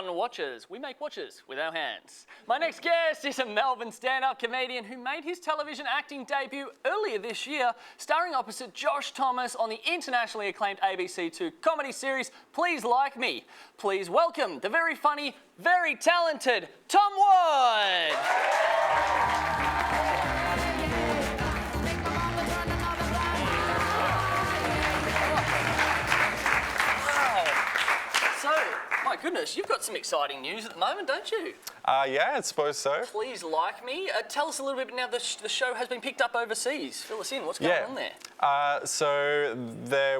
on, watchers. We make watches with our hands. My next guest is a Melbourne stand-up comedian who made his television acting debut earlier this year, starring opposite Josh Thomas on the internationally acclaimed ABC2 comedy series Please Like Me. Please welcome the very funny, very talented Tom Wood. So, my goodness, you've got some exciting news at the moment, don't you? Yeah, I suppose so. Please Like Me. Tell us a little bit now. The show has been picked up overseas. Fill us in. What's going on there? So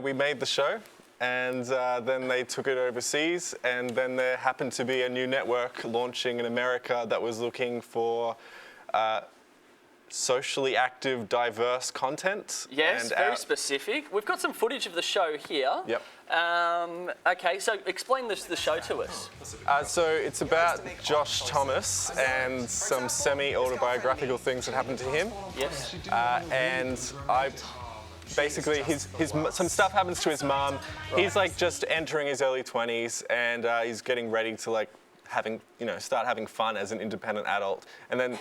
we made the show, and then they took it overseas, and then there happened to be a new network launching in America that was looking for socially active, diverse content. Yes, and very specific. We've got some footage of the show here. Yep. Okay, so explain the show to us. So it's about Josh Thomas and some semi-autobiographical things that happened to him. Yes. And basically, some stuff happens to his mum. Right. He's like just entering his early 20s, and he's getting ready to start having fun as an independent adult. And then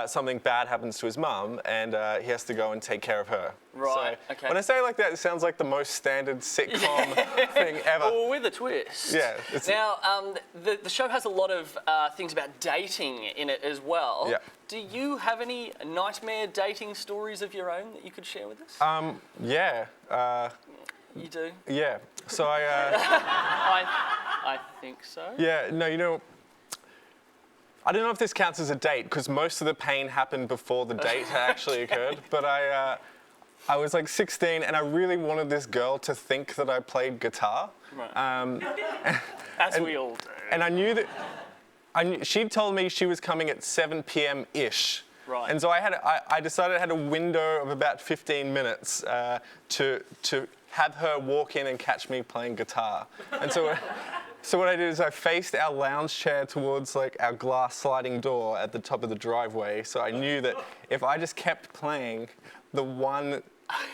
something bad happens to his mum, and he has to go and take care of her. Right, so okay. When I say it like that, it sounds like the most standard sitcom thing ever. Well, with a twist. Yeah. Now, the show has a lot of things about dating in it as well. Yeah. Do you have any nightmare dating stories of your own that you could share with us? Yeah. You do? Yeah. So I think so. Yeah, no, I don't know if this counts as a date because most of the pain happened before the date actually occurred. But I was like 16 and I really wanted this girl to think that I played guitar. Right. As we all do. And I knew that she'd told me she was coming at 7 p.m.-ish. Right. And so I decided I had a window of about 15 minutes to have her walk in and catch me playing guitar. And so what I did is I faced our lounge chair towards like our glass sliding door at the top of the driveway. So I knew that if I just kept playing the one,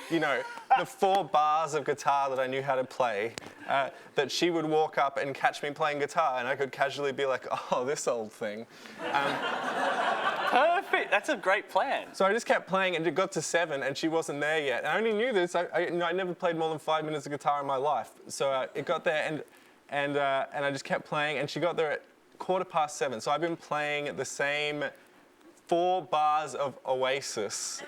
the 4 bars of guitar that I knew how to play, that she would walk up and catch me playing guitar and I could casually be like, oh, this old thing. Perfect. That's a great plan. So I just kept playing and it got to 7 and she wasn't there yet. And I only knew this. I never played more than 5 minutes of guitar in my life. So it got there and I just kept playing and she got there at 7:15. So I've been playing the same 4 bars of Oasis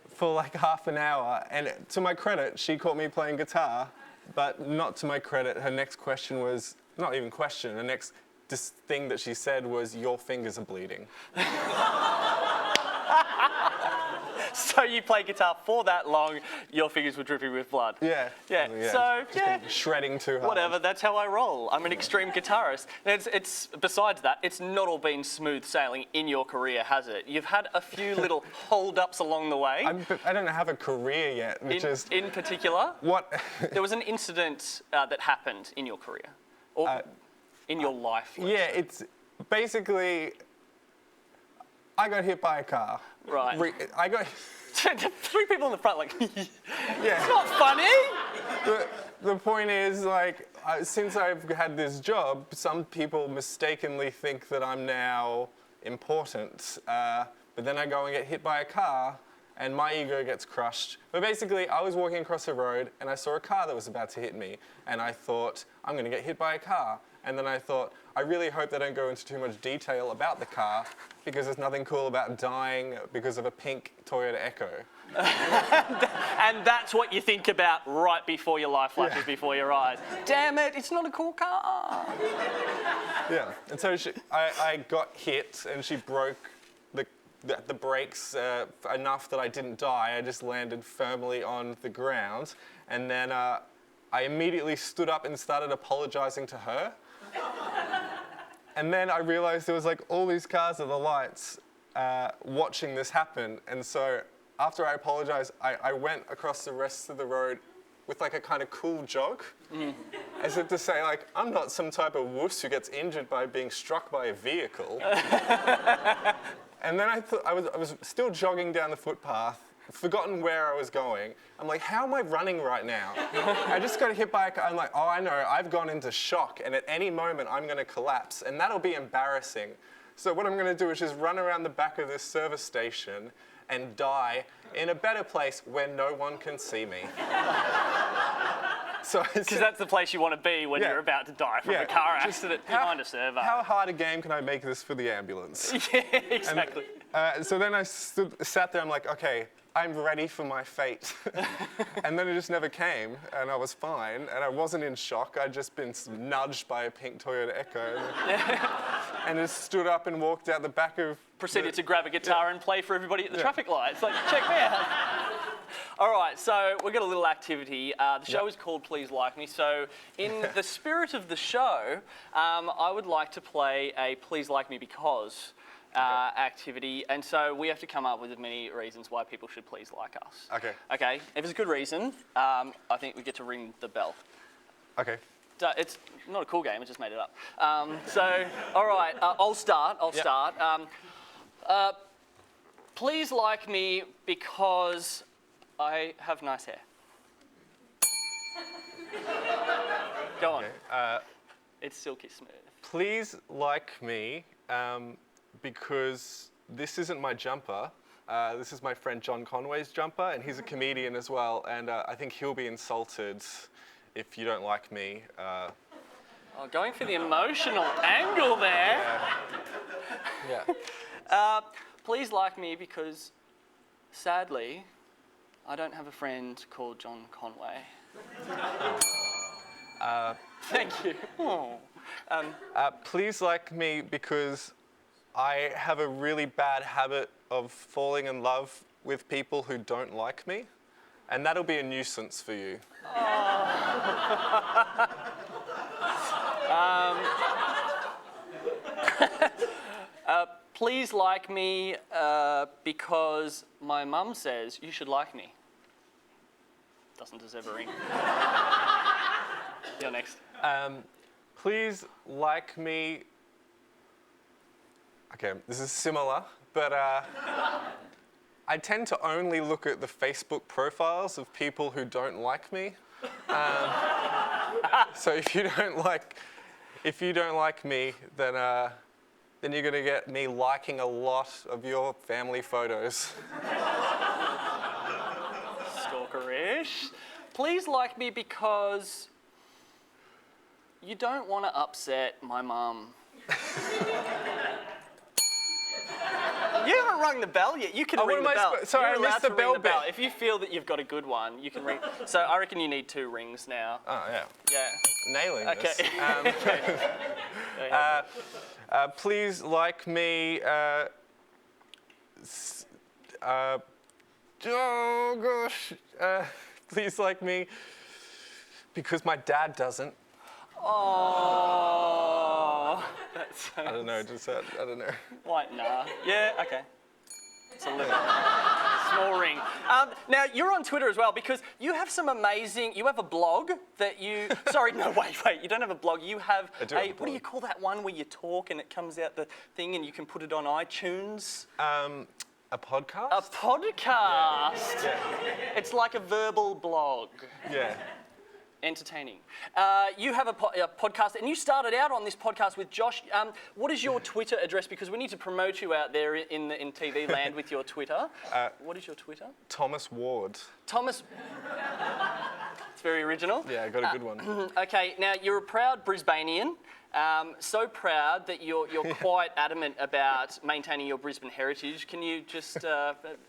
for like half an hour. And to my credit, she caught me playing guitar, but not to my credit. Her next question was, not even question, the next thing that she said was, your fingers are bleeding. So you played guitar for that long, your fingers were dripping with blood. Yeah. Yeah. So shredding too hard. Whatever. That's how I roll. I'm an extreme guitarist. It's besides that, it's not all been smooth sailing in your career, has it? You've had a few little hold-ups along the way. I don't have a career yet, in particular. What? There was an incident that happened in your career, or in your life. Yeah. It's basically, I got hit by a car. Right. I got 3 people in the front, like, yeah. It's not funny. The point is, like, since I've had this job, some people mistakenly think that I'm now important. But then I go and get hit by a car, and my ego gets crushed. But basically, I was walking across the road, and I saw a car that was about to hit me, and I thought, I'm going to get hit by a car. And then I thought, I really hope they don't go into too much detail about the car because there's nothing cool about dying because of a pink Toyota Echo. And that's what you think about right before your life flashes before your eyes. Damn it, it's not a cool car. Yeah, and so I got hit and she broke the brakes enough that I didn't die. I just landed firmly on the ground. And then I immediately stood up and started apologizing to her. And then I realized there was like all these cars at the lights watching this happen. And so after I apologized, I went across the rest of the road with like a kind of cool jog. As if to say, like, I'm not some type of wuss who gets injured by being struck by a vehicle. And then I was still jogging down the footpath forgotten where I was going. I'm like, how am I running right now? I just got hit by a car. I'm like, oh, I know, I've gone into shock, and at any moment I'm going to collapse, and that'll be embarrassing. So what I'm going to do is just run around the back of this service station and die in a better place where no one can see me. Because that's the place you want to be when you're about to die from a car accident behind a servo. How hard a game can I make this for the ambulance? Yeah, exactly. And, so then I sat there, I'm like, okay, I'm ready for my fate. And then it just never came, and I was fine, and I wasn't in shock. I'd just been nudged by a pink Toyota Echo. And just stood up and walked out the back of... Proceeded to grab a guitar and play for everybody at the traffic lights. Like, check me out. All right, so we've got a little activity. The show is called Please Like Me. So in the spirit of the show, I would like to play a Please Like Me Because activity. And so we have to come up with as many reasons why people should please like us. Okay. Okay, if it's a good reason, I think we get to ring the bell. Okay. It's not a cool game, I just made it up. So, all right, I'll start. Please like me because I have nice hair. Go on. Okay, it's silky smooth. please like me because this isn't my jumper. This is my friend John Conway's jumper, and he's a comedian as well, and I think he'll be insulted if you don't like me. Oh, going for the emotional angle there. Yeah. Please like me because, sadly, I don't have a friend called John Conway. Thank you. Oh. Please like me because I have a really bad habit of falling in love with people who don't like me, and that'll be a nuisance for you. Please like me because my mum says you should like me. Doesn't deserve a ring. You're next. Please like me. Okay, this is similar, but I tend to only look at the Facebook profiles of people who don't like me. So if you don't like me, then you're going to get me liking a lot of your family photos. Stalkerish. Please like me because you don't want to upset my mum. You haven't rung the bell yet. You can ring the bell. Sorry, You're I missed allowed the to ring bell bit. If you feel that you've got a good one, you can ring. So I reckon you need 2 rings now. Oh, yeah. Yeah. Nailing this. Okay. Please like me. Oh gosh. Please like me because my dad doesn't. Oh. That's I don't know. I don't know. Like, nah. Yeah. Okay. It's a little small ring. Now you're on Twitter as well because you have some amazing. You have a blog that you. Sorry, no, wait. You don't have a blog. You have I do have a What do blog. you call that one where you talk and it comes out the thing and you can put it on iTunes? A podcast? A podcast. Yeah. It's like a verbal blog. Yeah. Entertaining. You have a podcast, and you started out on this podcast with Josh. What is your Twitter address? Because we need to promote you out there in TV land with your Twitter. What is your Twitter? Thomas Ward. Thomas. It's very original. Yeah, I got a good one. Okay, now you're a proud Brisbanean. So proud that you're quite adamant about maintaining your Brisbane heritage. Can you just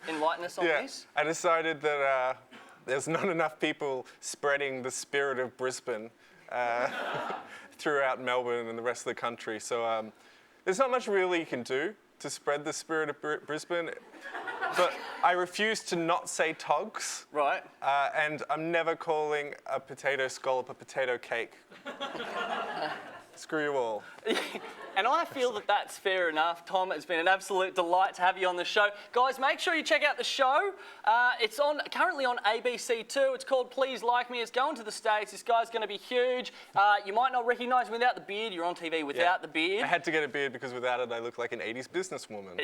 enlighten us on this? I decided that there's not enough people spreading the spirit of Brisbane throughout Melbourne and the rest of the country. So there's not much really you can do to spread the spirit of Brisbane. But I refuse to not say togs. Right. And I'm never calling a potato scallop a potato cake. Screw you all. And I feel that that's fair enough. Tom, it's been an absolute delight to have you on the show. Guys, make sure you check out the show. It's currently on ABC2. It's called Please Like Me. It's going to the States. This guy's going to be huge. You might not recognise him without the beard. You're on TV without the beard. I had to get a beard because without it I look like an 80s businesswoman.